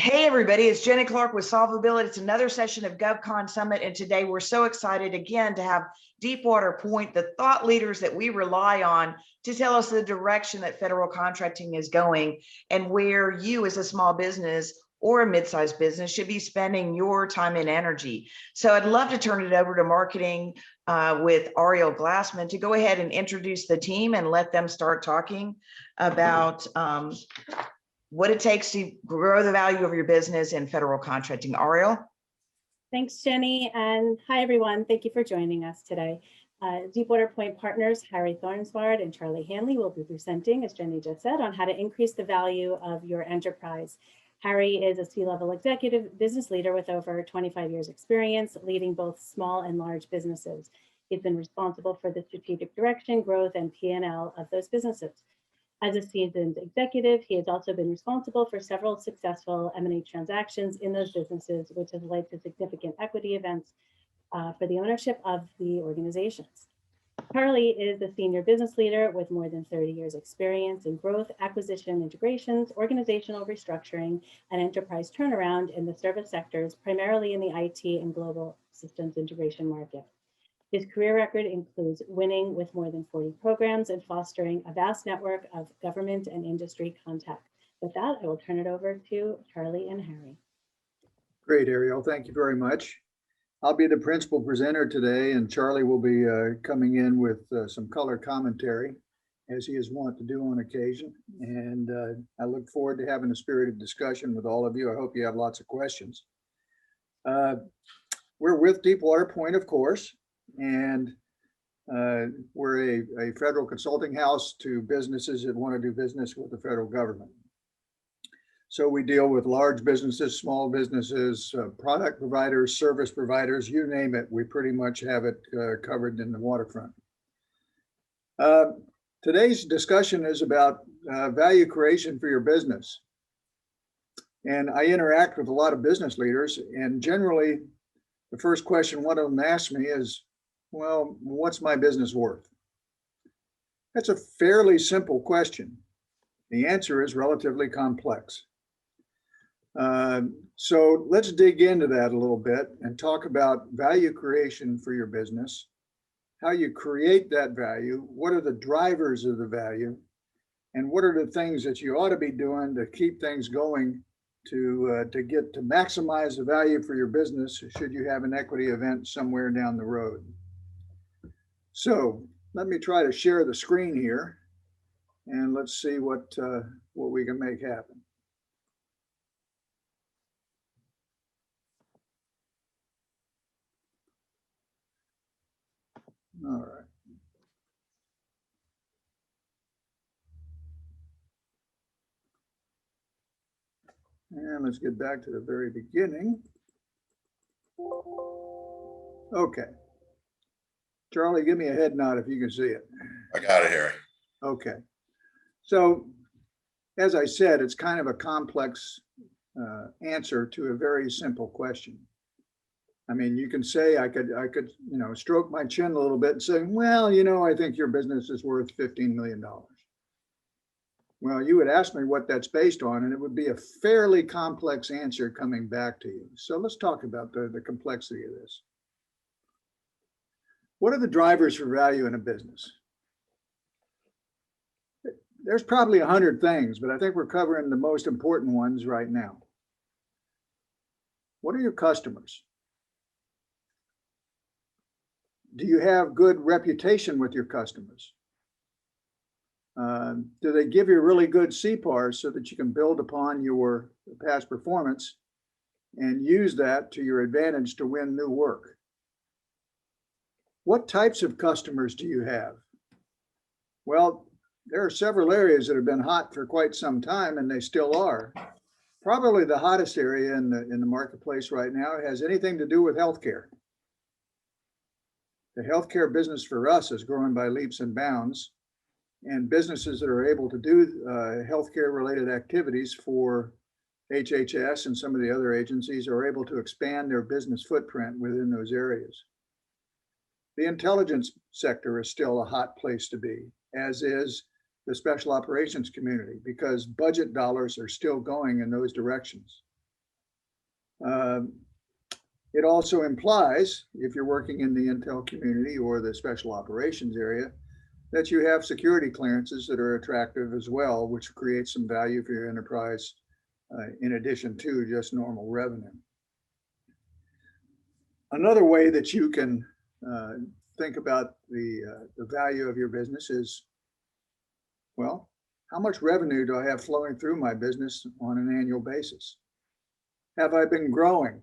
Hey everybody, it's Jenny Clark with Solvability. It's another session of GovCon Summit, and today we're so excited again to have Deepwater Point, the thought leaders that we rely on to tell us the direction that federal contracting is going and where you as a small business or a mid-sized business should be spending your time and energy. So I'd love to turn it over to marketing with Ariel Glassman to go ahead and introduce the team and let them start talking about what it takes to grow the value of your business in federal contracting. Ariel? Thanks, Jenny, and hi, everyone. Thank you for joining us today. Deepwater Point partners Harry Thornsvard and Charlie Hanley will be presenting, as Jenny just said, on how to increase the value of your enterprise. Harry is a C-level executive business leader with over 25 years experience leading both small and large businesses. He's been responsible for the strategic direction, growth, and P&L of those businesses. As a seasoned executive, he has also been responsible for several successful M&A transactions in those businesses, which has led to significant equity events for the ownership of the organizations. Charlie is a senior business leader with more than 30 years experience in growth, acquisition, integrations, organizational restructuring, and enterprise turnaround in the service sectors, primarily in the IT and global systems integration market. His career record includes winning with more than 40 programs and fostering a vast network of government and industry contacts. With that, I will turn it over to Charlie and Harry. Great, Ariel. Thank you very much. I'll be the principal presenter today, and Charlie will be coming in with some color commentary, as he is wont to do on occasion. And I look forward to having a spirited discussion with all of you. I hope you have lots of questions. We're with Deepwater Point, of course. And we're a federal consulting house to businesses that want to do business with the federal government. So we deal with large businesses, small businesses, product providers, service providers, you name it. We pretty much have it covered in the waterfront. Today's discussion is about value creation for your business. And I interact with a lot of business leaders, and generally, the first question one of them asks me is, well, what's my business worth? That's a fairly simple question. The answer is relatively complex. So let's dig into that a little bit and talk about value creation for your business, how you create that value, what are the drivers of the value, and what are the things that you ought to be doing to keep things going to maximize the value for your business should you have an equity event somewhere down the road. So let me try to share the screen here, and let's see what we can make happen. All right. And let's get back to the very beginning. Okay. Charlie, give me a head nod if you can see it. I got it, Harry. Okay. So, as I said, it's kind of a complex answer to a very simple question. I mean, you can say I could, stroke my chin a little bit and say, well, I think your business is worth $15 million. Well, you would ask me what that's based on, and it would be a fairly complex answer coming back to you. So let's talk about the complexity of this. What are the drivers for value in a business? There's probably 100 things, but I think we're covering the most important ones right now. What are your customers? Do you have good reputation with your customers? Do they give you really good CPARs so that you can build upon your past performance and use that to your advantage to win new work? What types of customers do you have? Well, there are several areas that have been hot for quite some time, and they still are. Probably the hottest area in the marketplace right now has anything to do with healthcare. The healthcare business for us is growing by leaps and bounds, and businesses that are able to do healthcare related activities for HHS and some of the other agencies are able to expand their business footprint within those areas. The intelligence sector is still a hot place to be, as is the special operations community, because budget dollars are still going in those directions. It also implies, if you're working in the intel community or the special operations area, that you have security clearances that are attractive as well, which creates some value for your enterprise in addition to just normal revenue. Another way that you can think about the value of your business is, well, how much revenue do I have flowing through my business on an annual basis? Have I been growing?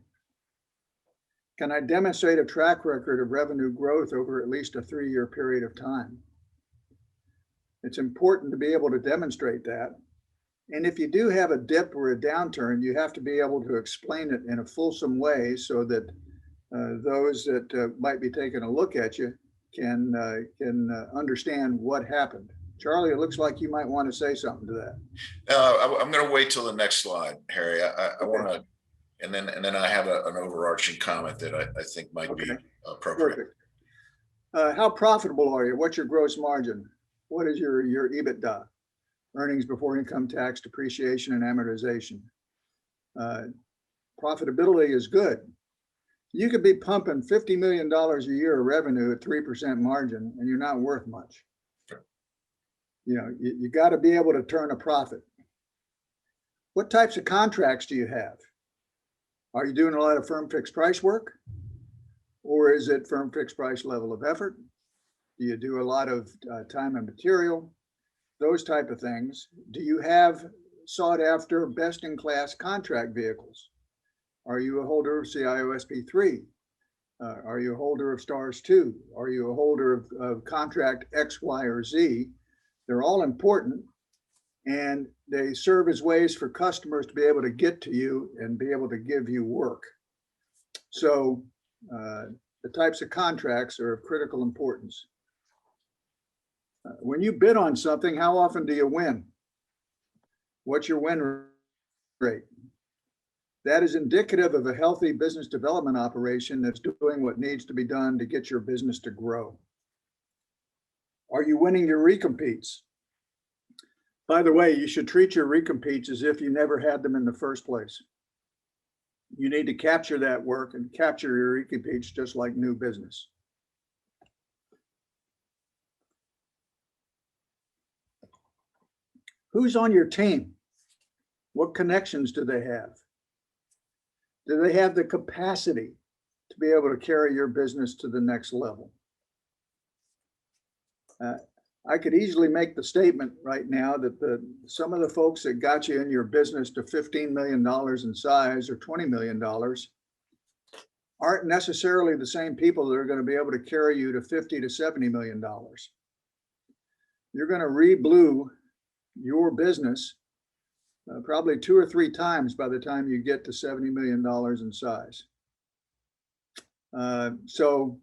Can I demonstrate a track record of revenue growth over at least a 3-year period of time? It's important to be able to demonstrate that. And if you do have a dip or a downturn, you have to be able to explain it in a fulsome way so that those that might be taking a look at you can understand what happened. Charlie, it looks like you might want to say something to that. I'm going to wait till the next slide, Harry. I want to, and then I have an overarching comment that I think might be appropriate. Perfect. How profitable are you? What's your gross margin? What is your EBITDA? Earnings before income tax, depreciation, and amortization. Profitability is good. You could be pumping $50 million a year of revenue at 3% margin, and you're not worth much. Sure. You know, you got to be able to turn a profit. What types of contracts do you have? Are you doing a lot of firm fixed price work? Or is it firm fixed price level of effort? Do you do a lot of time and material? Those type of things. Do you have sought after best in class contract vehicles? Are you a holder of CIO-SP3? Are you a holder of STARS 2? Are you a holder of contract X, Y, or Z? They're all important, and they serve as ways for customers to be able to get to you and be able to give you work. So the types of contracts are of critical importance. When you bid on something, how often do you win? What's your win rate? That is indicative of a healthy business development operation that's doing what needs to be done to get your business to grow. Are you winning your recompetes? By the way, you should treat your recompetes as if you never had them in the first place. You need to capture that work and capture your recompetes just like new business. Who's on your team? What connections do they have? Do they have the capacity to be able to carry your business to the next level? I could easily make the statement right now that some of the folks that got you in your business to $15 million in size or $20 million aren't necessarily the same people that are going to be able to carry you to $50 to $70 million. You're going to re-blue your business probably 2 or 3 times by the time you get to $70 million in size. So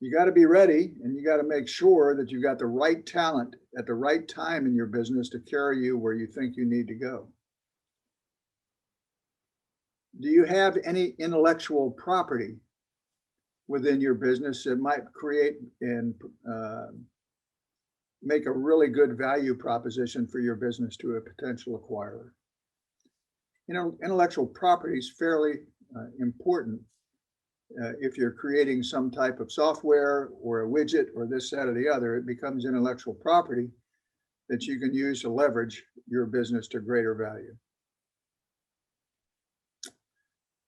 you got to be ready, and you got to make sure that you got the right talent at the right time in your business to carry you where you think you need to go. Do you have any intellectual property within your business that might create and make a really good value proposition for your business to a potential acquirer? You know, intellectual property is fairly important if you're creating some type of software or a widget or this, that, or the other. It becomes intellectual property that you can use to leverage your business to greater value.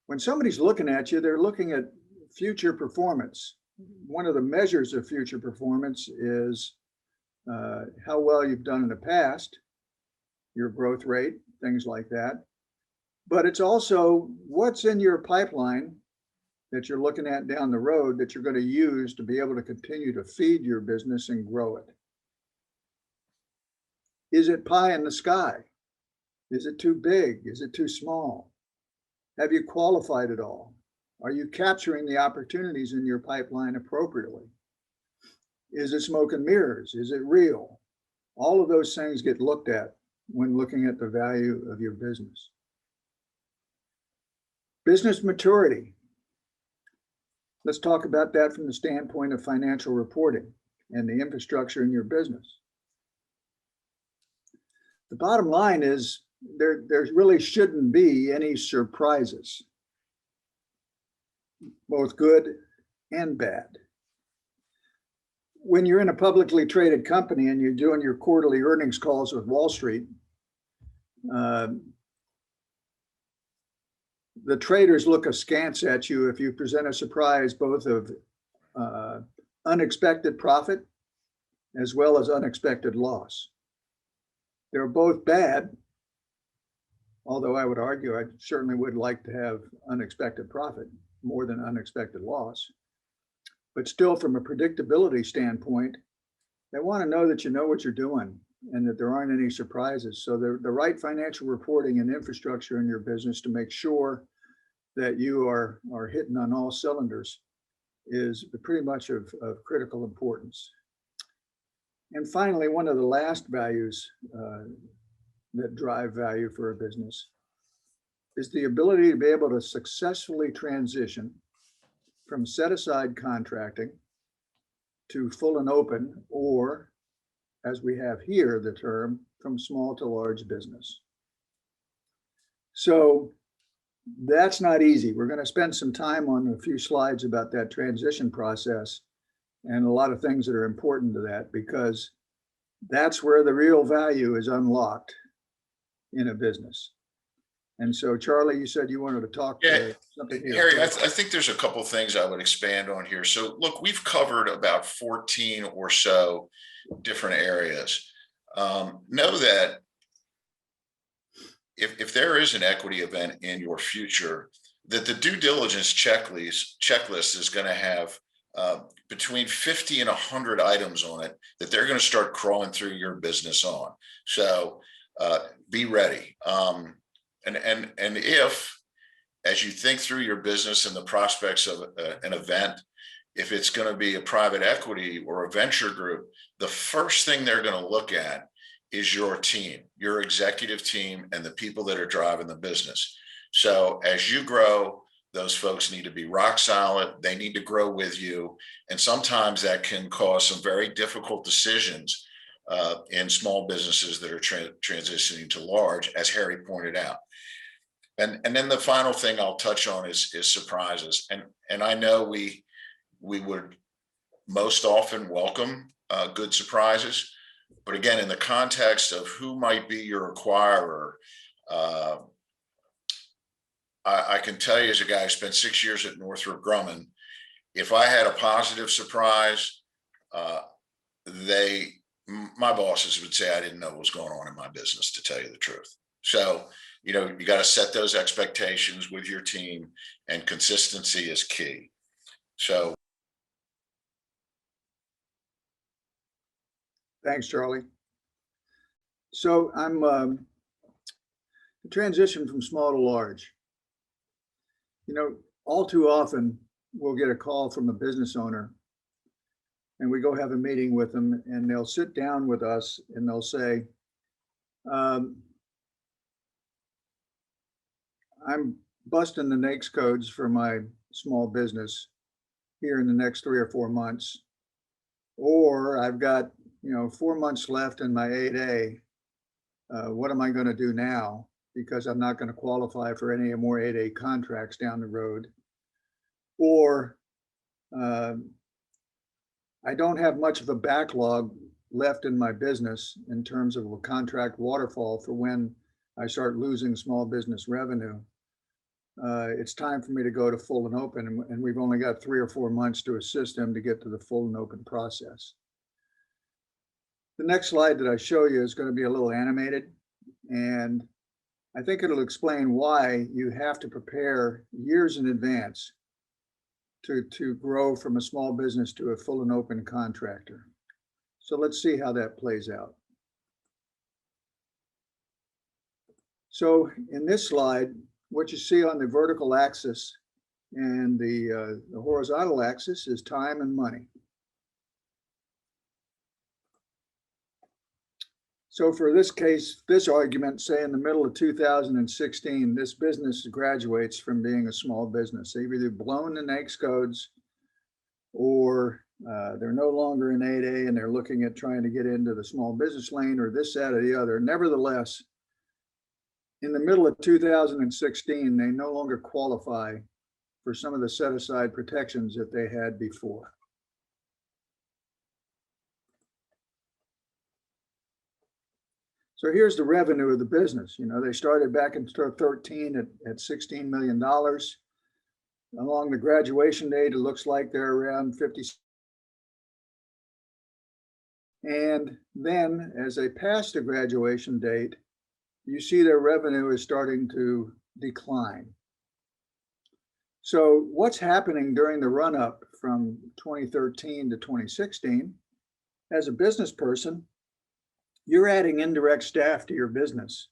When somebody's looking at you, they're looking at future performance. One of the measures of future performance is how well you've done in the past, your growth rate, things like that. But it's also what's in your pipeline that you're looking at down the road that you're going to use to be able to continue to feed your business and grow it. Is it pie in the sky? Is it too big? Is it too small? Have you qualified it all? Are you capturing the opportunities in your pipeline appropriately? Is it smoke and mirrors? Is it real? All of those things get looked at when looking at the value of your business. Business maturity. Let's talk about that from the standpoint of financial reporting and the infrastructure in your business. The bottom line is there really shouldn't be any surprises. both good and bad. When you're in a publicly traded company and you're doing your quarterly earnings calls with Wall Street, the traders look askance at you if you present a surprise both of unexpected profit as well as unexpected loss. They're both bad, although I would argue I certainly would like to have unexpected profit more than unexpected loss. But still, from a predictability standpoint, they want to know that you know what you're doing and that there aren't any surprises. So the right financial reporting and infrastructure in your business to make sure that you are hitting on all cylinders is pretty much of critical importance. And finally, one of the last values that drive value for a business is the ability to be able to successfully transition from set-aside contracting to full and open, or as we have here, the term from small to large business. So that's not easy. We're going to spend some time on a few slides about that transition process and a lot of things that are important to that, because that's where the real value is unlocked in a business. And so, Charlie, you said you wanted to talk something here. Harry, I think there's a couple things I would expand on here. So look, we've covered about 14 or so different areas. Know that if there is an equity event in your future, that the due diligence checklist is going to have between 50 and 100 items on it that they're going to start crawling through your business on. So be ready. And if, as you think through your business and the prospects of an event, if it's going to be a private equity or a venture group, the first thing they're going to look at is your team, your executive team, and the people that are driving the business. So as you grow, those folks need to be rock solid. They need to grow with you. And sometimes that can cause some very difficult decisions in small businesses that are transitioning to large, as Harry pointed out. And then the final thing I'll touch on is surprises. And I know we would most often welcome good surprises, but again, in the context of who might be your acquirer, I can tell you as a guy who spent 6 years at Northrop Grumman, if I had a positive surprise, my bosses would say I didn't know what was going on in my business, to tell you the truth. So, you got to set those expectations with your team, and consistency is key. So. Thanks, Charlie. So I'm transition from small to large. All too often we'll get a call from a business owner and we go have a meeting with them, and they'll sit down with us and they'll say, I'm busting the NAICS codes for my small business here in the next 3 or 4 months, or I've got 4 months left in my 8A. What am I going to do now? Because I'm not going to qualify for any more 8A contracts down the road. Or I don't have much of a backlog left in my business in terms of a contract waterfall for when I start losing small business revenue. It's time for me to go to full and open, and we've only got 3 or 4 months to assist them to get to the full and open process. The next slide that I show you is going to be a little animated, and I think it'll explain why you have to prepare years in advance to grow from a small business to a full and open contractor. So let's see how that plays out. So in this slide, what you see on the vertical axis and the horizontal axis is time and money. So for this case, this argument, say in the middle of 2016, this business graduates from being a small business. They've either blown the NAICS codes, or they're no longer in 8A and they're looking at trying to get into the small business lane, or this, that, or the other. Nevertheless, in the middle of 2016, they no longer qualify for some of the set aside protections that they had before. So here's the revenue of the business. You know, they started back in 13 at $16 million. Along the graduation date, it looks like they're around 50. And then as they pass the graduation date, you see their revenue is starting to decline. So what's happening during the run up from 2013 to 2016, as a business person, you're adding indirect staff to your business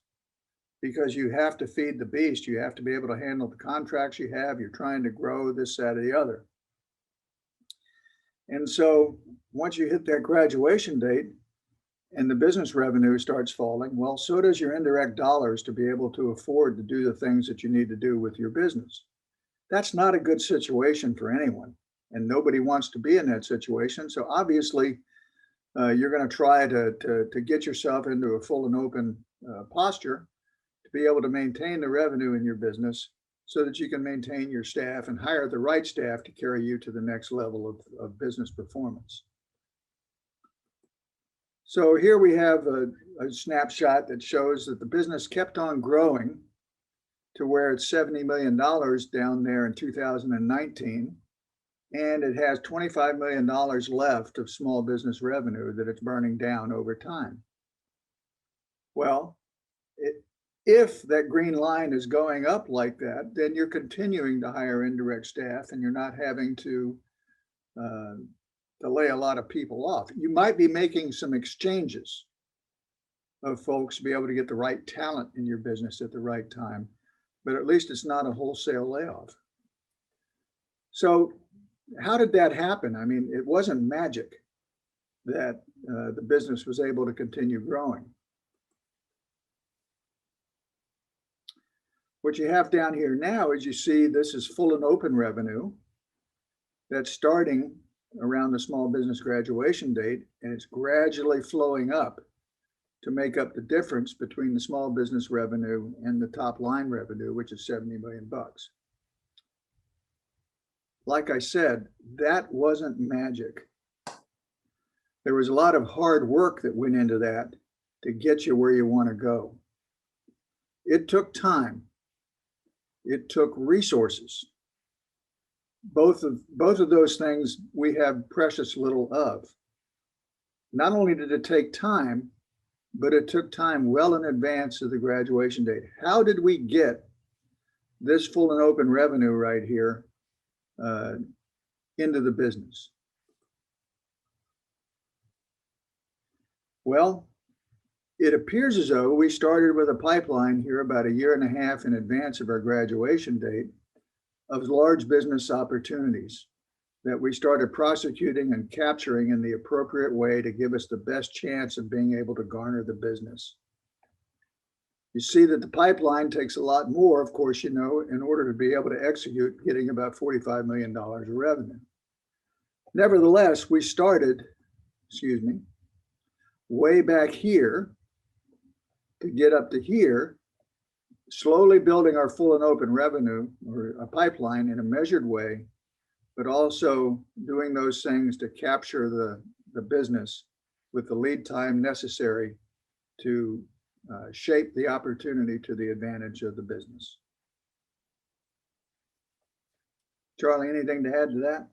because you have to feed the beast. You have to be able to handle the contracts you have. You're trying to grow this, that, or the other. And so once you hit that graduation date and the business revenue starts falling, well, so does your indirect dollars to be able to afford to do the things that you need to do with your business. That's not a good situation for anyone, and nobody wants to be in that situation. So obviously, you're going to try to get yourself into a full and open posture to be able to maintain the revenue in your business so that you can maintain your staff and hire the right staff to carry you to the next level of business performance. So here we have a snapshot that shows that the business kept on growing to where it's $70 million down there in 2019. And it has $25 million left of small business revenue that it's burning down over time. Well, if that green line is going up like that, then you're continuing to hire indirect staff and you're not having to lay a lot of people off. You might be making some exchanges of folks to be able to get the right talent in your business at the right time, but at least it's not a wholesale layoff. So how did that happen? I mean, it wasn't magic that the business was able to continue growing. What you have down here now is you see this is full and open revenue that's starting around the small business graduation date, and it's gradually flowing up to make up the difference between the small business revenue and the top line revenue, which is 70 million bucks. Like I said, that wasn't magic. There was a lot of hard work that went into that to get you where you want to go. It took time. It took resources. Both of those things we have precious little of. Not only did it take time, but it took time well in advance of the graduation date. How did we get this full and open revenue right here into the business? Well, it appears as though we started with a pipeline here about a year and a half in advance of our graduation date of large business opportunities that we started prosecuting and capturing in the appropriate way to give us the best chance of being able to garner the business. You see that the pipeline takes a lot more, of course, you know, in order to be able to execute getting about $45 million of revenue. Nevertheless, we started, way back here to get up to here, slowly building our full and open revenue or a pipeline in a measured way, but also doing those things to capture the business with the lead time necessary to shape the opportunity to the advantage of the business. Charlie, anything to add to that?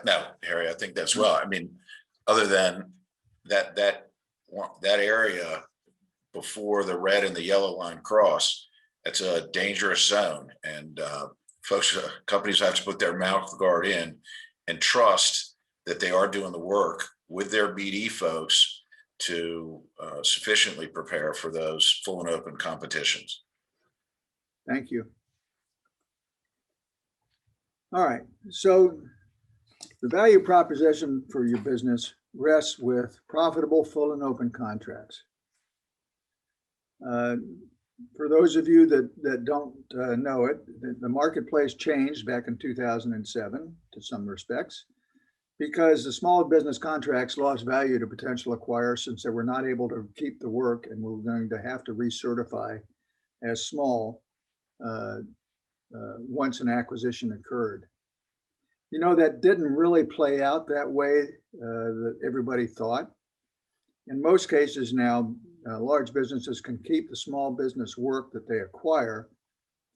No, Harry, I think that's well. I mean, other than that area before the red and the yellow line cross, it's a dangerous zone, and companies have to put their mouth guard in and trust that they are doing the work with their BD folks to sufficiently prepare for those full and open competitions. Thank you. All right, so the value proposition for your business rests with profitable full and open contracts. For those of you that don't know it, the marketplace changed back in 2007 to some respects, because the small business contracts lost value to potential acquirers since they were not able to keep the work and were going to have to recertify as small once an acquisition occurred. You know, that didn't really play out that way that everybody thought. In most cases now, large businesses can keep the small business work that they acquire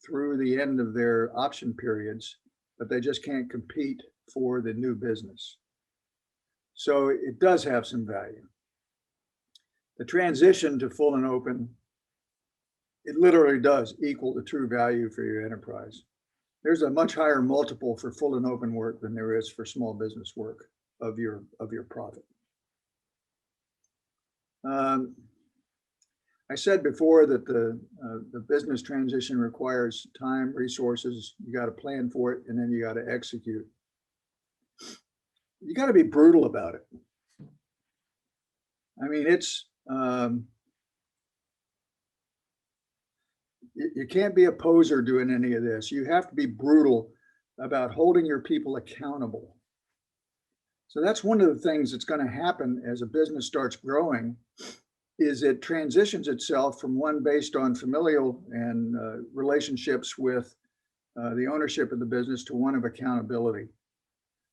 through the end of their option periods, but they just can't compete for the new business. So it does have some value. The transition to full and open, it literally does equal the true value for your enterprise. There's a much higher multiple for full and open work than there is for small business work of your profit. I said before that the business transition requires time, resources. You got to plan for it, and then you got to execute. You got to be brutal about it. I mean, it's you can't be a poser doing any of this. You have to be brutal about holding your people accountable. So that's one of the things that's going to happen as a business starts growing, is it transitions itself from one based on familial and relationships with the ownership of the business to one of accountability.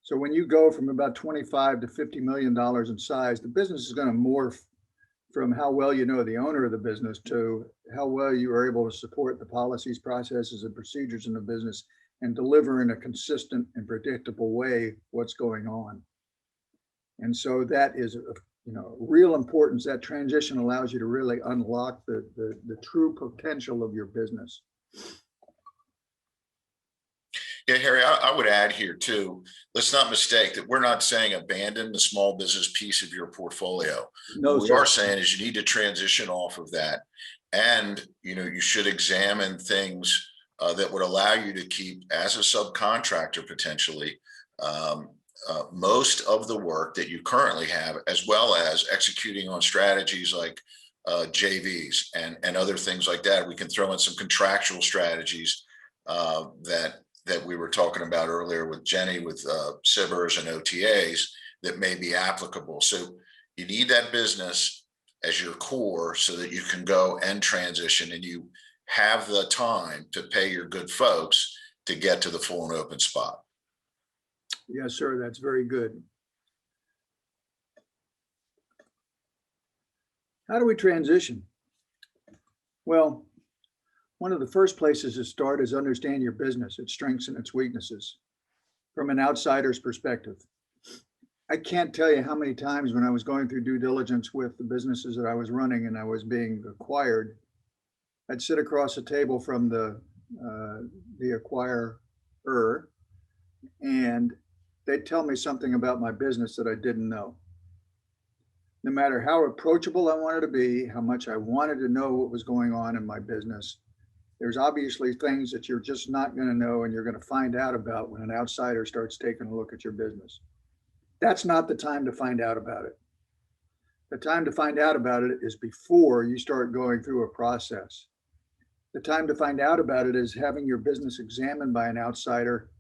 So when you go from about 25 to $50 million in size, the business is going to morph from how well you know the owner of the business to how well you are able to support the policies, processes, and procedures in the business and deliver in a consistent and predictable way what's going on. And so that is real importance. That transition allows you to really unlock the true potential of your business. Yeah, Harry, I would add here too, let's not mistake that we're not saying abandon the small business piece of your portfolio. No, what we sir. are saying is you need to transition off of that. And, you should examine things that would allow you to keep, as a subcontractor potentially, most of the work that you currently have, as well as executing on strategies like JVs and other things like that. We can throw in some contractual strategies that we were talking about earlier with Jenny, with SIBRs and OTAs that may be applicable. So you need that business as your core so that you can go and transition, and you have the time to pay your good folks to get to the full and open spot. Yes, sir. That's very good. How do we transition? Well, one of the first places to start is understand your business, its strengths and its weaknesses from an outsider's perspective. I can't tell you how many times when I was going through due diligence with the businesses that I was running and I was being acquired, I'd sit across the table from the acquirer, and they'd tell me something about my business that I didn't know. No matter how approachable I wanted to be, how much I wanted to know what was going on in my business, there's obviously things that you're just not going to know and you're going to find out about when an outsider starts taking a look at your business. That's not the time to find out about it. The time to find out about it is before you start going through a process. The time to find out about it is having your business examined by an outsider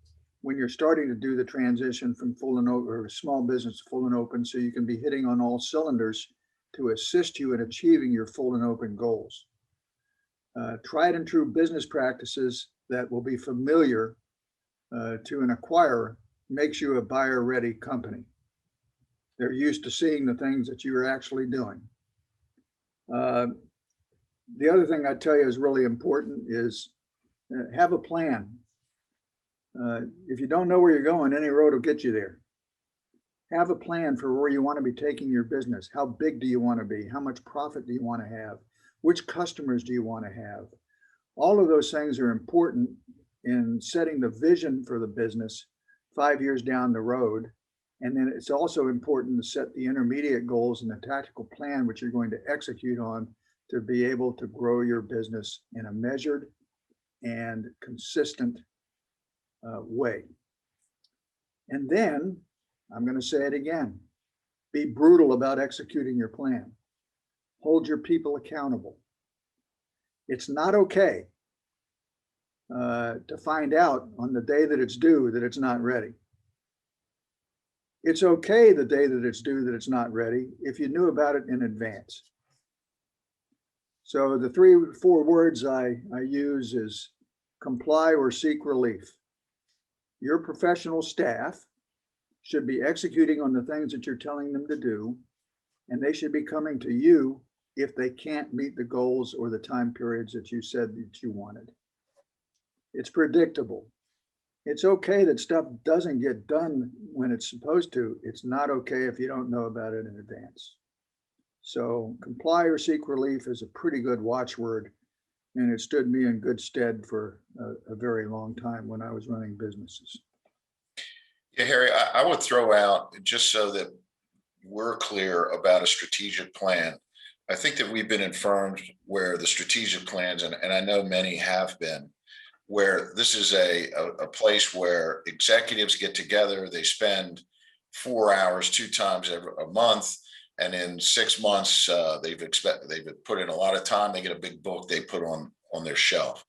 when you're starting to do the transition from full and open, or small business to full and open, so you can be hitting on all cylinders to assist you in achieving your full and open goals. Tried and true business practices that will be familiar to an acquirer makes you a buyer-ready company. They're used to seeing the things that you are actually doing. The other thing I tell you is really important is have a plan. If you don't know where you're going, any road will get you there. Have a plan for where you want to be taking your business. How big do you want to be? How much profit do you want to have? Which customers do you want to have? All of those things are important in setting the vision for the business 5 years down the road. And then it's also important to set the intermediate goals and the tactical plan, which you're going to execute on to be able to grow your business in a measured and consistent way. And then I'm going to say it again, be brutal about executing your plan. Hold your people accountable. It's not okay to find out on the day that it's due that it's not ready. It's okay the day that it's due that it's not ready if you knew about it in advance. So the 3 or 4 words I use is comply or seek relief. Your professional staff should be executing on the things that you're telling them to do, and they should be coming to you if they can't meet the goals or the time periods that you said that you wanted. It's predictable. It's okay that stuff doesn't get done when it's supposed to. It's not okay if you don't know about it in advance. So comply or seek relief is a pretty good watchword, and it stood me in good stead for a very long time when I was running businesses. Yeah, Harry, I would throw out, just so that we're clear about a strategic plan. I think that we've been informed where the strategic plans, and I know many have been, where this is a place where executives get together, they spend 4 hours 2 times a month, and in 6 months they've put in a lot of time. They get a big book they put on their shelf.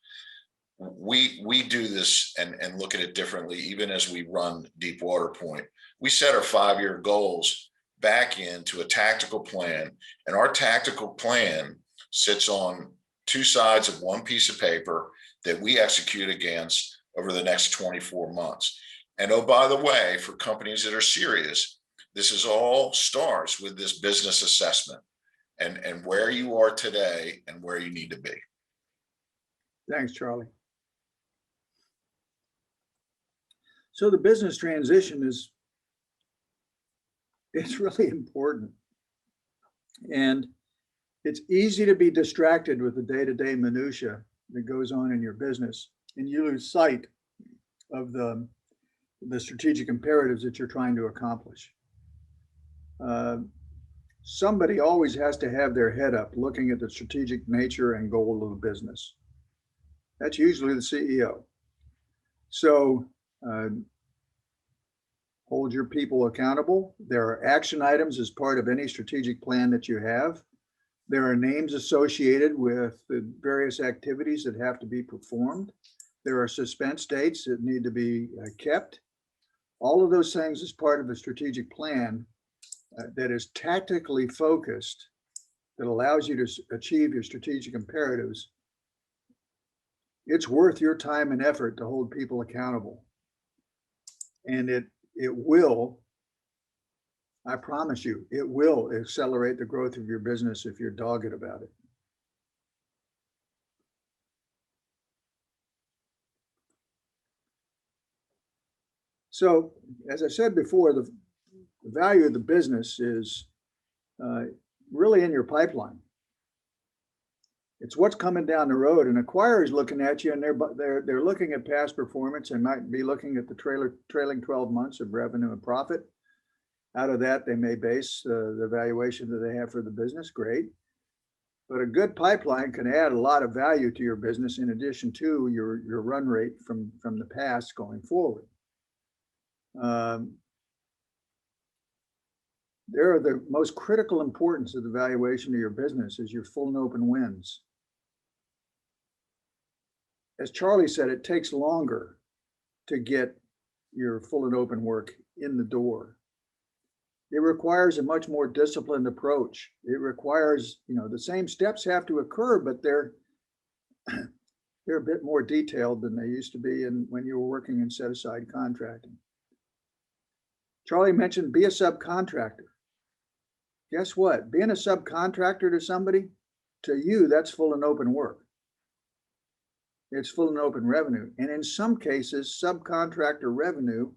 We do this and look at it differently. Even as we run Deepwater Point, we set our 5-year goals back into a tactical plan, and our tactical plan sits on 2 sides of one piece of paper that we execute against over the next 24 months. And oh, by the way, for companies that are serious, this is all starts with this business assessment and where you are today and where you need to be. Thanks, Charlie. So the business transition it's really important. And it's easy to be distracted with the day-to-day minutia that goes on in your business, and you lose sight of the strategic imperatives that you're trying to accomplish. Somebody always has to have their head up looking at the strategic nature and goal of the business. That's usually the CEO. So hold your people accountable. There are action items as part of any strategic plan that you have. There are names associated with the various activities that have to be performed. There are suspense dates that need to be kept. All of those things as part of a strategic plan that is tactically focused, that allows you to achieve your strategic imperatives. It's worth your time and effort to hold people accountable. And it will, I promise you, it will accelerate the growth of your business if you're dogged about it. So, as I said before, the value of the business is really in your pipeline. It's what's coming down the road, and acquirers looking at you, and they're looking at past performance and might be looking at the trailing 12 months of revenue and profit. Out of that, they may base the valuation that they have for the business. Great, but a good pipeline can add a lot of value to your business in addition to your run rate from the past going forward. There are the most critical importance of the valuation of your business is your full and open wins. As Charlie said, it takes longer to get your full and open work in the door. It requires a much more disciplined approach. It requires, the same steps have to occur, but they're a bit more detailed than they used to be when you were working in set-aside contracting. Charlie mentioned be a subcontractor. Guess what? Being a subcontractor to somebody, to you, that's full and open work. It's full and open revenue. And in some cases, subcontractor revenue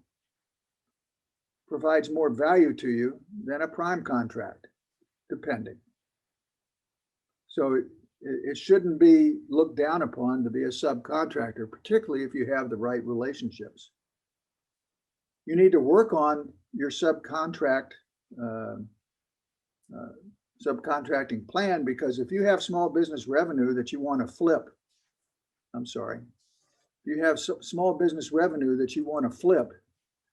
provides more value to you than a prime contract, depending. So it shouldn't be looked down upon to be a subcontractor, particularly if you have the right relationships. You need to work on your subcontracting plan, because if you have small business revenue that you want to flip, you have small business revenue that you want to flip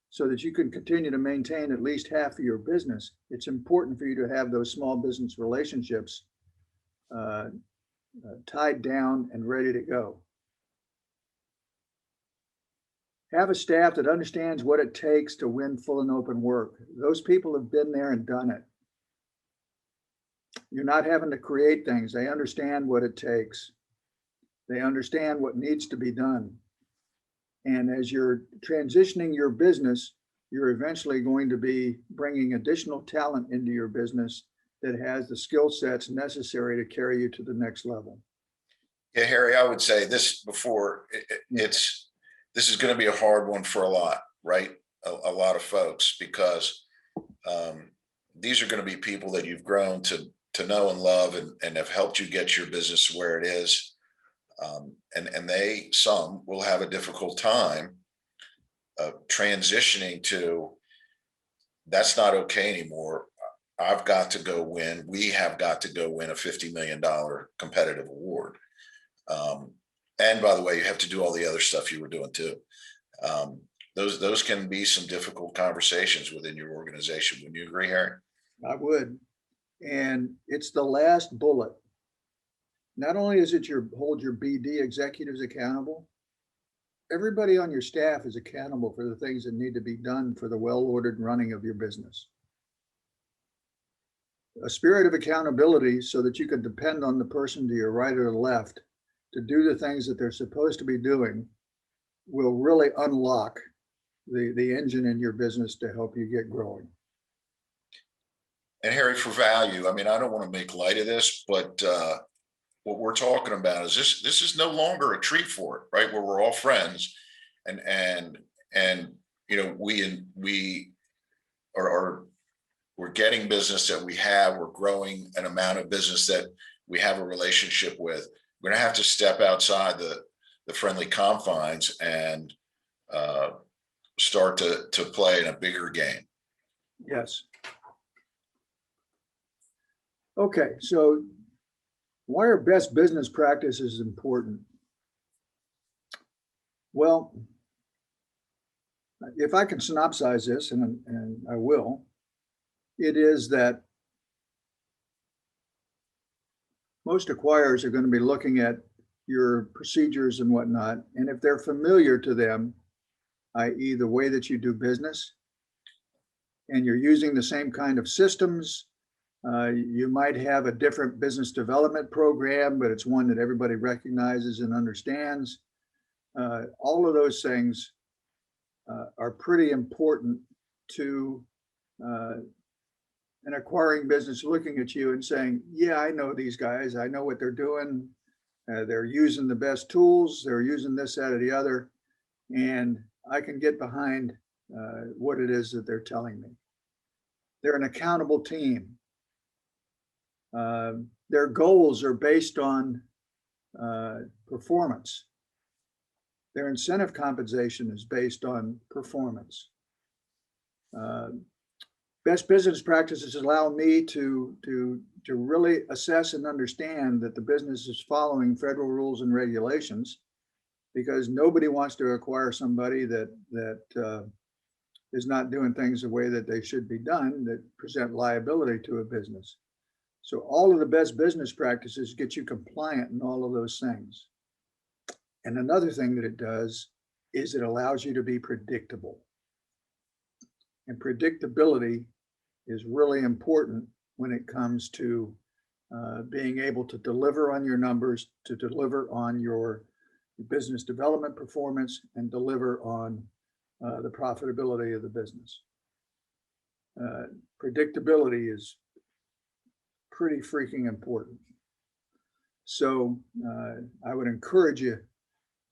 so that you can continue to maintain at least half of your business, it's important for you to have those small business relationships tied down and ready to go. Have a staff that understands what it takes to win full and open work. Those people have been there and done it. You're not having to create things. They understand what it takes. They understand what needs to be done. And as you're transitioning your business, you're eventually going to be bringing additional talent into your business that has the skill sets necessary to carry you to the next level. Yeah, Harry, I would say this before this is going to be a hard one for a lot, right? A lot of folks, because these are going to be people that you've grown to know and love and have helped you get your business where it is. And some will have a difficult time transitioning to, that's not okay anymore. I've got to go win. We have got to go win a $50 million competitive award. And by the way, you have to do all the other stuff you were doing too. Those can be some difficult conversations within your organization. Wouldn't you agree, Harry? I would. And it's the last bullet. Not only is it hold your BD executives accountable, everybody on your staff is accountable for the things that need to be done for the well-ordered running of your business. A spirit of accountability so that you can depend on the person to your right or left to do the things that they're supposed to be doing will really unlock the engine in your business to help you get growing. And Harry, for value, I mean, I don't want to make light of this, but what we're talking about is this is no longer a treat fort, right? Where we're all friends and you know, we are we're getting business that we're growing an amount of business that we have a relationship with. We're going to have to step outside the friendly confines and start to play in a bigger game. Yes. Okay, so why are best business practices important? Well, if I can synopsize this, and I will, it is that most acquirers are going to be looking at your procedures and whatnot, and if they're familiar to them, i.e. the way that you do business, and you're using the same kind of systems, you might have a different business development program, but it's one that everybody recognizes and understands. All of those things are pretty important to an acquiring business looking at you and saying, yeah, I know these guys. I know what they're doing. They're using the best tools. They're using this, that, or the other. And I can get behind what it is that they're telling me. They're an accountable team. Their goals are based on performance. Their incentive compensation is based on performance. Best business practices allow me to really assess and understand that the business is following federal rules and regulations, because nobody wants to acquire somebody that is not doing things the way that they should be done, that present liability to a business. So all of the best business practices get you compliant in all of those things. And another thing that it does is it allows you to be predictable. And predictability is really important when it comes to being able to deliver on your numbers, to deliver on your business development performance, and deliver on the profitability of the business. Predictability is pretty freaking important. So I would encourage you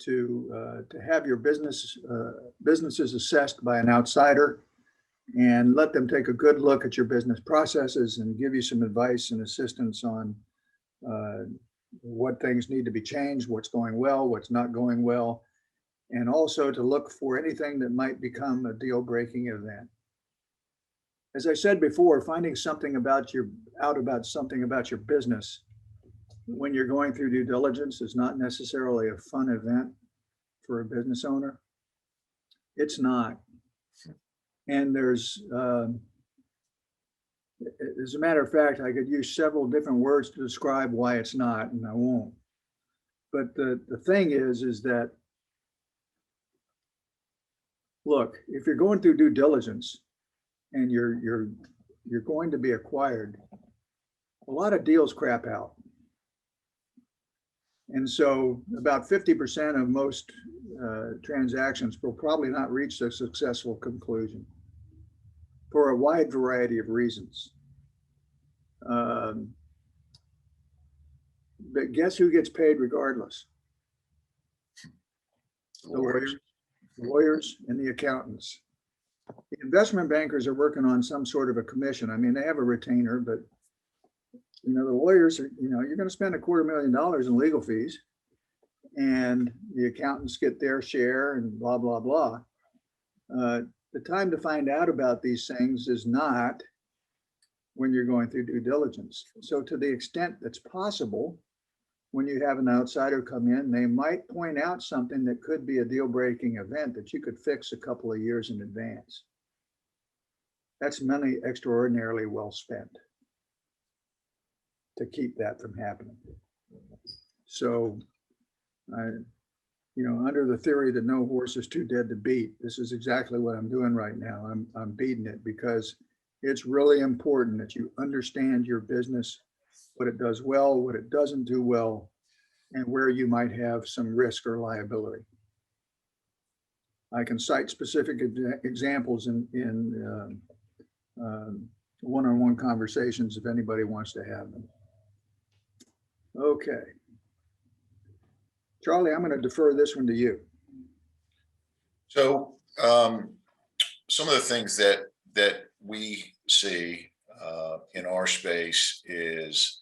to have your businesses assessed by an outsider, and let them take a good look at your business processes and give you some advice and assistance on what things need to be changed, what's going well, what's not going well, and also to look for anything that might become a deal-breaking event. As I said before, finding something about something about your business when you're going through due diligence is not necessarily a fun event for a business owner. It's not. And as a matter of fact, I could use several different words to describe why it's not, and I won't. But the thing is that, look, if you're going through due diligence and you're going to be acquired, a lot of deals crap out. And so about 50% of most transactions will probably not reach a successful conclusion for a wide variety of reasons. But guess who gets paid regardless? The lawyers and the accountants. The investment bankers are working on some sort of a commission. I mean, they have a retainer, but the lawyers are, you're going to spend $250,000 in legal fees, and the accountants get their share and blah, blah, blah. The time to find out about these things is not when you're going through due diligence. So to the extent that's possible, when you have an outsider come in, they might point out something that could be a deal-breaking event that you could fix a couple of years in advance. That's money extraordinarily well spent to keep that from happening. So, under the theory that no horse is too dead to beat, this is exactly what I'm doing right now. I'm beating it because it's really important that you understand your business, what it does well, what it doesn't do well, and where you might have some risk or liability. I can cite specific examples in one-on-one conversations if anybody wants to have them. Okay. Charlie, I'm going to defer this one to you. So some of the things that we see in our space is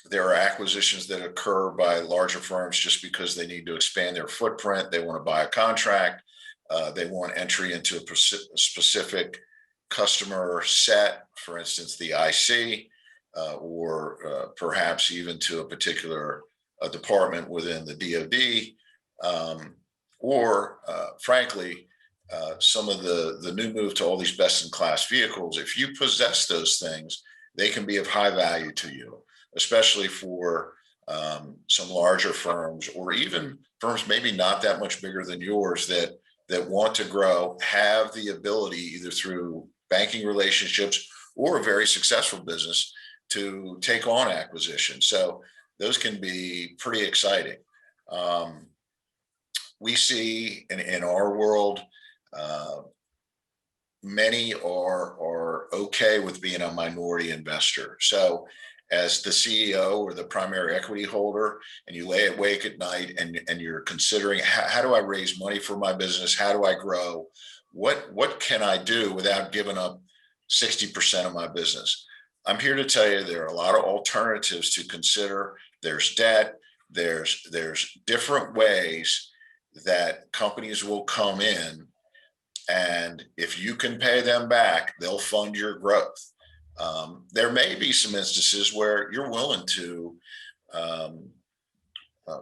there are acquisitions that occur by larger firms just because they need to expand their footprint. They want to buy a contract. They want entry into a specific customer set, for instance, the IC, or perhaps even to a particular department within the DoD, or frankly, some of the new move to all these best-in-class vehicles. If you possess those things, they can be of high value to you, especially for some larger firms, or even firms maybe not that much bigger than yours that want to grow, have the ability either through banking relationships or a very successful business to take on acquisition. So those can be pretty exciting. We see in our world, many are okay with being a minority investor. So as the CEO or the primary equity holder, and you lay awake at night and you're considering, how do I raise money for my business? How do I grow? What can I do without giving up 60% of my business? I'm here to tell you there are a lot of alternatives to consider. There's debt. There's different ways that companies will come in, and if you can pay them back, they'll fund your growth. There may be some instances where you're willing to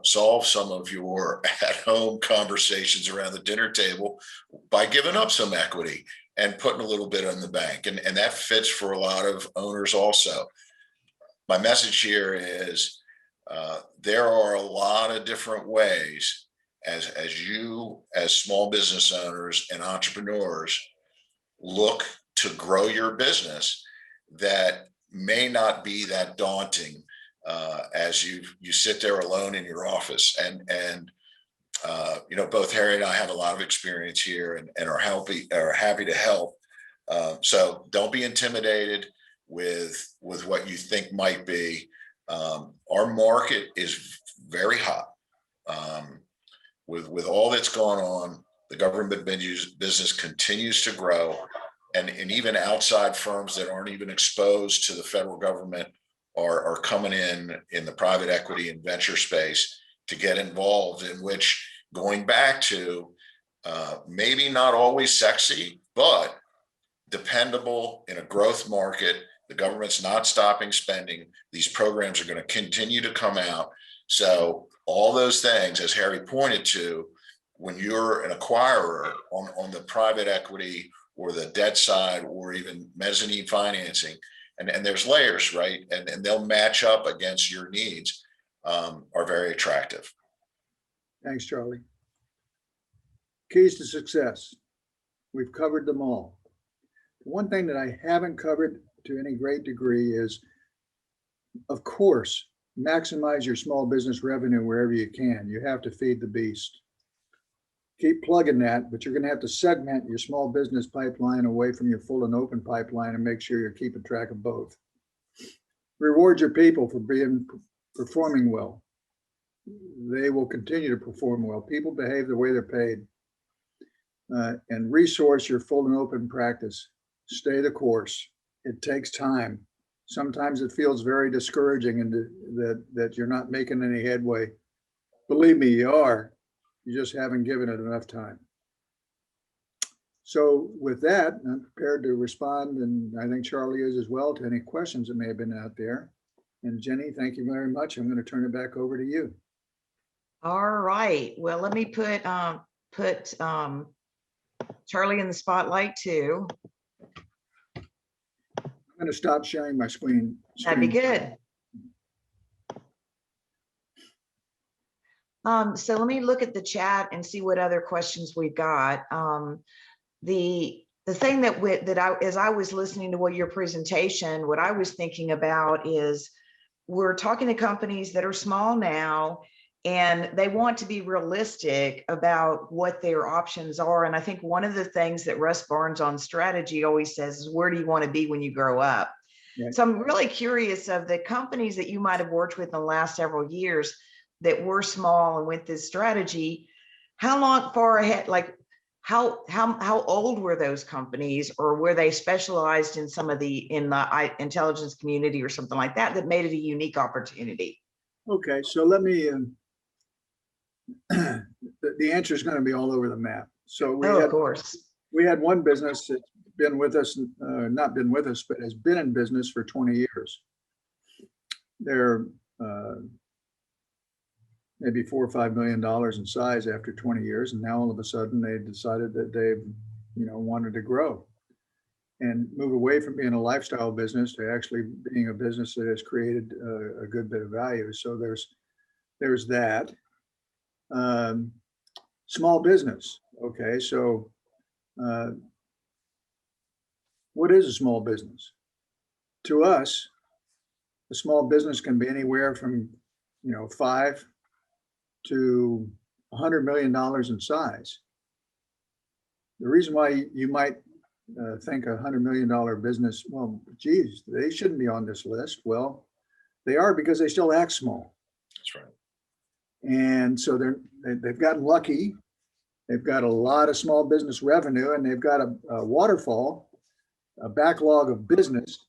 solve some of your at-home conversations around the dinner table by giving up some equity and putting a little bit in the bank. And that fits for a lot of owners also. My message here is there are a lot of different ways as you, as small business owners and entrepreneurs, look to grow your business that may not be that daunting as you sit there alone in your office. And both Harry and I have a lot of experience here and are happy to help. So don't be intimidated with what you think might be. Our market is very hot. With all that's going on, the government business continues to grow, and even outside firms that aren't even exposed to the federal government are coming in the private equity and venture space to get involved, in which, going back to maybe not always sexy, but dependable in a growth market. The government's not stopping spending. These programs are going to continue to come out. So all those things, as Harry pointed to, when you're an acquirer on the private equity or the debt side, or even mezzanine financing, and there's layers, right? And they'll match up against your needs, are very attractive. Thanks, Charlie. Keys to success. We've covered them all. One thing that I haven't covered to any great degree is, of course, maximize your small business revenue wherever you can. You have to feed the beast. Keep plugging that, but you're going to have to segment your small business pipeline away from your full and open pipeline and make sure you're keeping track of both. Reward your people for performing well. They will continue to perform well. People behave the way they're paid. And resource your full and open practice. Stay the course. It takes time. Sometimes it feels very discouraging and that you're not making any headway. Believe me, you are. You just haven't given it enough time. So with that, I'm prepared to respond, and I think Charlie is as well, to any questions that may have been out there. And Jenny, thank you very much. I'm going to turn it back over to you. All right. Well, let me put Charlie in the spotlight too. I'm going to stop sharing my screen. That'd be good. So let me look at the chat and see what other questions we've got. The thing as I was listening to what your presentation, what I was thinking about is we're talking to companies that are small now, and they want to be realistic about what their options are. And I think one of the things that Russ Barnes on strategy always says is, where do you want to be when you grow up? Right. So I'm really curious of the companies that you might have worked with in the last several years that were small and with this strategy, how far ahead, like how old were those companies, or were they specialized in some of the intelligence community or something like that made it a unique opportunity? Okay, so let me the answer is going to be all over the map. So of course, we had one business that's been with us, not been with us, but has been in business for 20 years. They're maybe $4 or $5 million in size after 20 years, and now all of a sudden they decided that they, wanted to grow and move away from being a lifestyle business to actually being a business that has created a good bit of value. So there's that. Small business. Okay, so what is a small business? To us, a small business can be anywhere from 5 to $100 million in size. The reason why you might think $100 million business, well, geez, they shouldn't be on this list. Well, they are, because they still act small. That's right. And so they've gotten lucky. They've got a lot of small business revenue, and they've got a waterfall, a backlog of business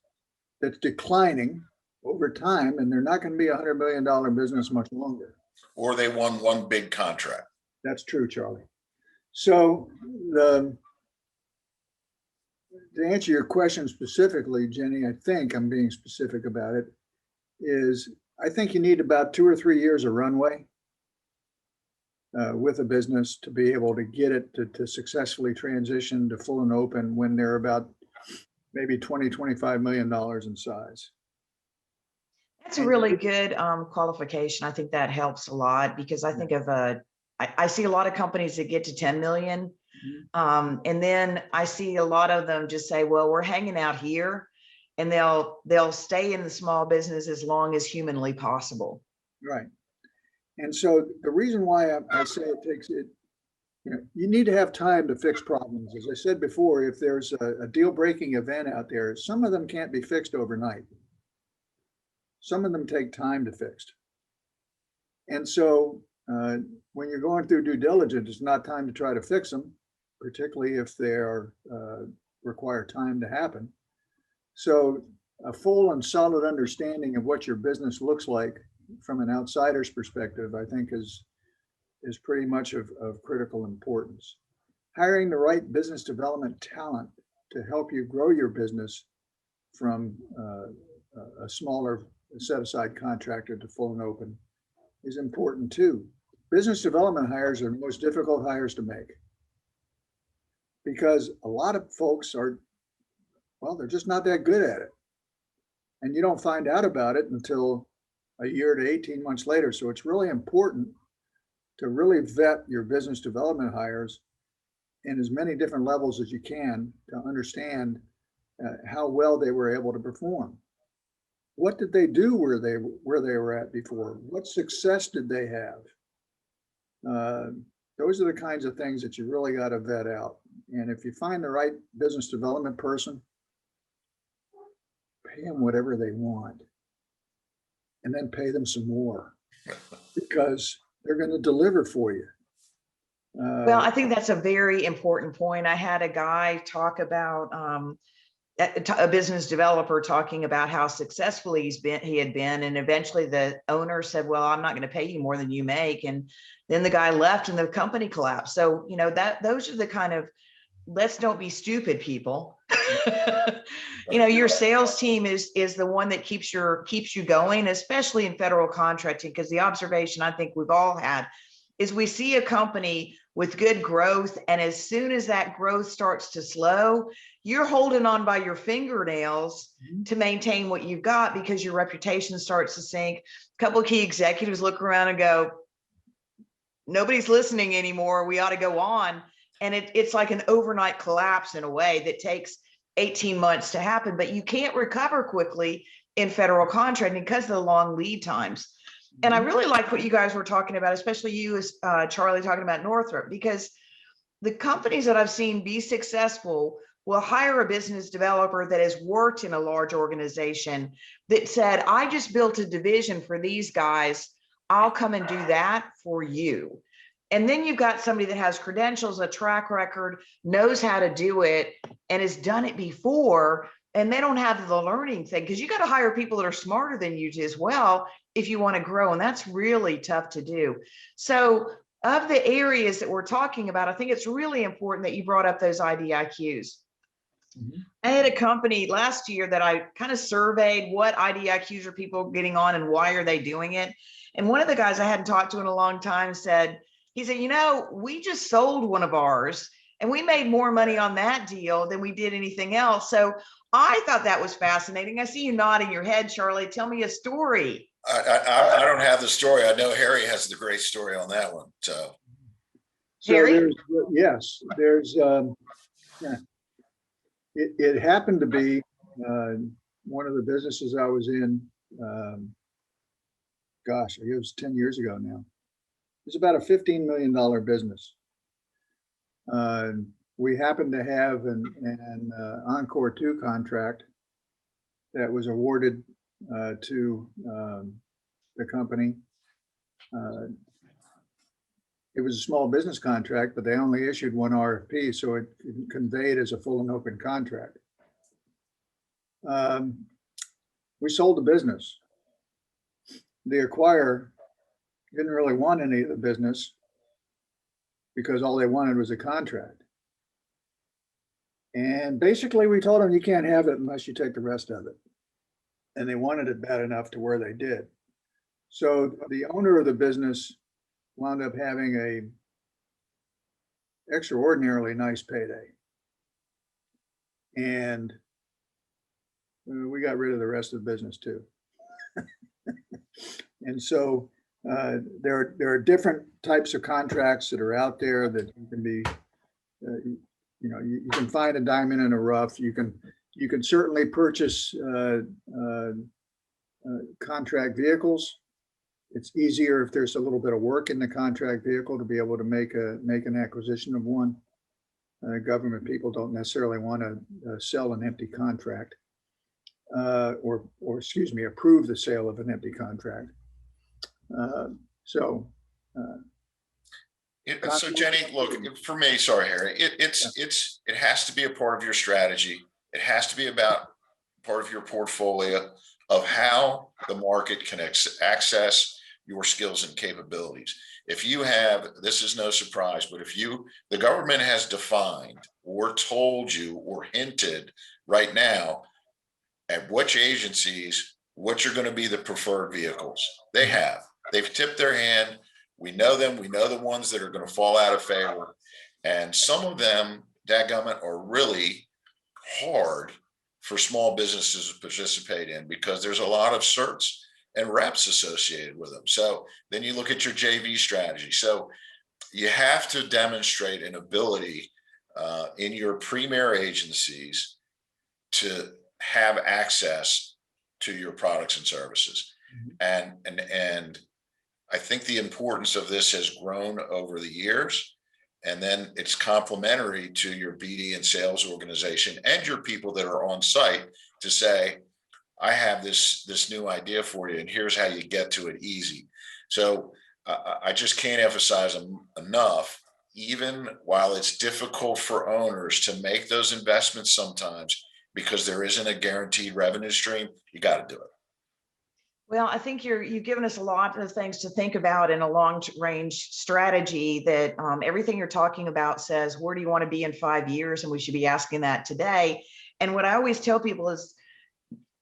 that's declining over time, and they're not going to be a $100 million business much longer. Or they won one big contract. That's true, Charlie. So to answer your question specifically, Jenny, I think I'm being specific about it, is I think you need about 2 or 3 years of runway with a business to be able to get it to successfully transition to full and open when they're about maybe $20, $25 million in size. That's a really good qualification. I think that helps a lot, because I think of I see a lot of companies that get to 10 million. And then I see a lot of them just say, well, we're hanging out here, and they'll stay in the small business as long as humanly possible. Right. And so the reason why I say it takes it, you need to have time to fix problems. As I said before, if there's a deal-breaking event out there, some of them can't be fixed overnight. Some of them take time to fix. And so when you're going through due diligence, it's not time to try to fix them, particularly if they require time to happen. So a full and solid understanding of what your business looks like from an outsider's perspective, I think is pretty much of critical importance. Hiring the right business development talent to help you grow your business from a smaller set-aside contractor to full and open is important too. Business development hires are the most difficult hires to make, because a lot of folks they're just not that good at it. And you don't find out about it until a year to 18 months later. So it's really important to really vet your business development hires in as many different levels as you can to understand how well they were able to perform. what did they do where they were at before? What success did they have? Those are the kinds of things that you really got to vet out. And if you find the right business development person, pay them whatever they want, and then pay them some more because they're going to deliver for you. Well, I think that's a very important point. I had a guy talk about a business developer talking about how successful he had been, and eventually the owner said, well, I'm not going to pay you more than you make, and then the guy left and the company collapsed. So those are the kind of, let's don't be stupid people. Your sales team is the one that keeps you going, especially in federal contracting, because the observation I think we've all had is we see a company with good growth, and as soon as that growth starts to slow, you're holding on by your fingernails to maintain what you've got because your reputation starts to sink. A couple of key executives look around and go, nobody's listening anymore, we ought to go on. And it's like an overnight collapse in a way that takes 18 months to happen, but you can't recover quickly in federal contracting because of the long lead times. And I really like what you guys were talking about, especially you, as Charlie, talking about Northrop, because the companies that I've seen be successful will hire a business developer that has worked in a large organization that said, I just built a division for these guys, I'll come and do that for you. And then you've got somebody that has credentials, a track record, knows how to do it, and has done it before. And they don't have the learning thing, because you got to hire people that are smarter than you as well if you want to grow. And that's really tough to do. So of the areas that we're talking about, I think it's really important that you brought up those IDIQs. I had a company last year that I kind of surveyed what IDIQs are people getting on and why are they doing it. And one of the guys I hadn't talked to in a long time said, we just sold one of ours and we made more money on that deal than we did anything else. So I thought that was fascinating. I see you nodding your head, Charlie. Tell me a story. I don't have the story. I know Harry has the great story on that one. So Harry? It happened to be one of the businesses I was in. Gosh, it was 10 years ago now. It's about a $15 million business. We happened to have an Encore 2 contract that was awarded to the company. It was a small business contract, but they only issued one RFP, so it conveyed as a full and open contract. We sold the business. The acquirer didn't really want any of the business because all they wanted was a contract. And basically we told them, you can't have it unless you take the rest of it. And they wanted it bad enough to where they did. So the owner of the business wound up having a extraordinarily nice payday. And we got rid of the rest of the business too. And so there are different types of contracts that are out there that you can be, you can find a diamond in a rough. You can certainly purchase contract vehicles. It's easier if there's a little bit of work in the contract vehicle to be able to make an acquisition of one. Government people don't necessarily want to sell an empty contract, or approve the sale of an empty contract. So Jenny, look, for me, sorry, Harry, it has to be a part of your strategy. It has to be about part of your portfolio of how the market can access your skills and capabilities. If you have, this is no surprise, but if the government has defined or told you or hinted right now at which agencies, which are going to be the preferred vehicles, they've tipped their hand. We know them. We know the ones that are going to fall out of favor. And some of them, dadgummit, are really hard for small businesses to participate in because there's a lot of certs and reps associated with them. So then you look at your JV strategy. So you have to demonstrate an ability in your premier agencies to have access to your products and services. And I think the importance of this has grown over the years. And then it's complementary to your BD and sales organization and your people that are on site to say, I have this new idea for you, and here's how you get to it easy. So I just can't emphasize enough, even while it's difficult for owners to make those investments sometimes because there isn't a guaranteed revenue stream, you got to do it. Well, I think you've given us a lot of things to think about in a long range strategy that everything you're talking about says, where do you want to be in 5 years? And we should be asking that today. And what I always tell people is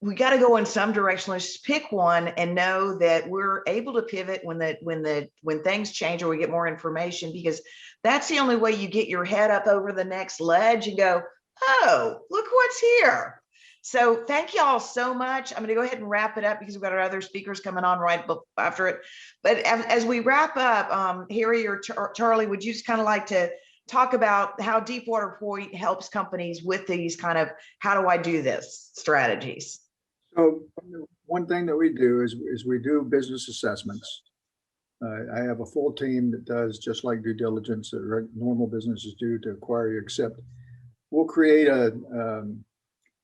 we got to go in some direction. Let's just pick one and know that we're able to pivot when things change or we get more information, because that's the only way you get your head up over the next ledge and go, oh, look what's here. So thank you all so much. I'm going to go ahead and wrap it up because we've got our other speakers coming on right after it. But as we wrap up, Harry or Charlie, would you just kind of like to talk about how Deepwater Point helps companies with these kind of, how do I do this strategies? So one thing that we do is we do business assessments. I have a full team that does just like due diligence that normal businesses do to acquire you, except we'll create a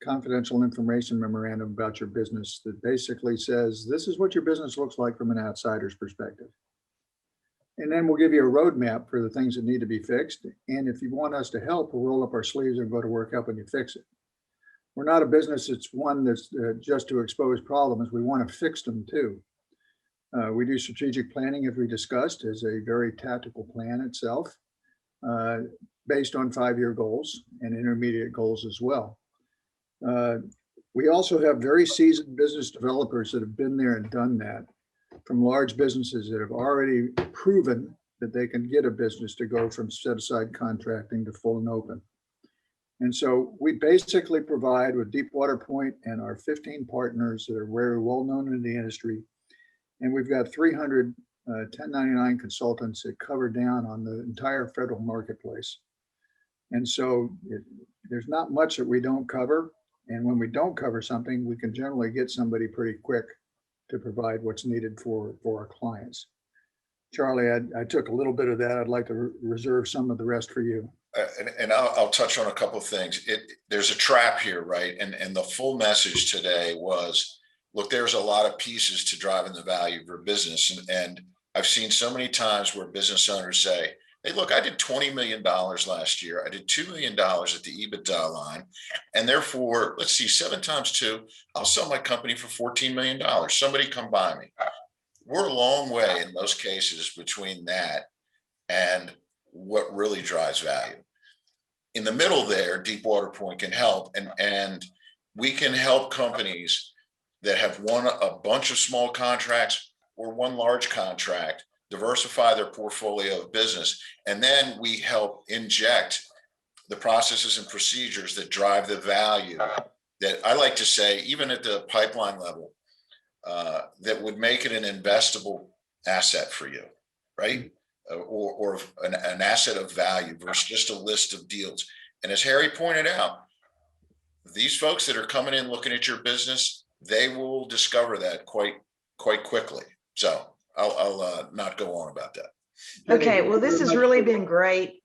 confidential information memorandum about your business that basically says, this is what your business looks like from an outsider's perspective. And then we'll give you a roadmap for the things that need to be fixed. And if you want us to help, we'll roll up our sleeves and go to work helping you fix it. We're not a business that's one that's just to expose problems. We want to fix them too. We do strategic planning, as we discussed, as a very tactical plan itself, based on 5-year goals and intermediate goals as well. We also have very seasoned business developers that have been there and done that, from large businesses that have already proven that they can get a business to go from set-aside contracting to full and open. And so we basically provide with Deepwater Point and our 15 partners that are very well known in the industry. And we've got 300 1099 consultants that cover down on the entire federal marketplace. And so there's not much that we don't cover. And when we don't cover something, we can generally get somebody pretty quick to provide what's needed for our clients. Charlie, I took a little bit of that. I'd like to reserve some of the rest for you. And I'll touch on a couple of things. There's a trap here, right? And the full message today was, look, there's a lot of pieces to driving the value of your business. And I've seen so many times where business owners say, hey, look, I did $20 million last year. I did $2 million at the EBITDA line. And therefore, let's see, 7 times 2, I'll sell my company for $14 million. Somebody come buy me. We're a long way in most cases between that and what really drives value. In the middle there, Deepwater Point can help. And we can help companies that have won a bunch of small contracts or one large contract diversify their portfolio of business. And then we help inject the processes and procedures that drive the value that I like to say, even at the pipeline level, that would make it an investable asset for you, right? Or an asset of value versus just a list of deals. And as Harry pointed out, these folks that are coming in looking at your business, they will discover that quite quickly. So I'll not go on about that. Okay, well, this has really been great.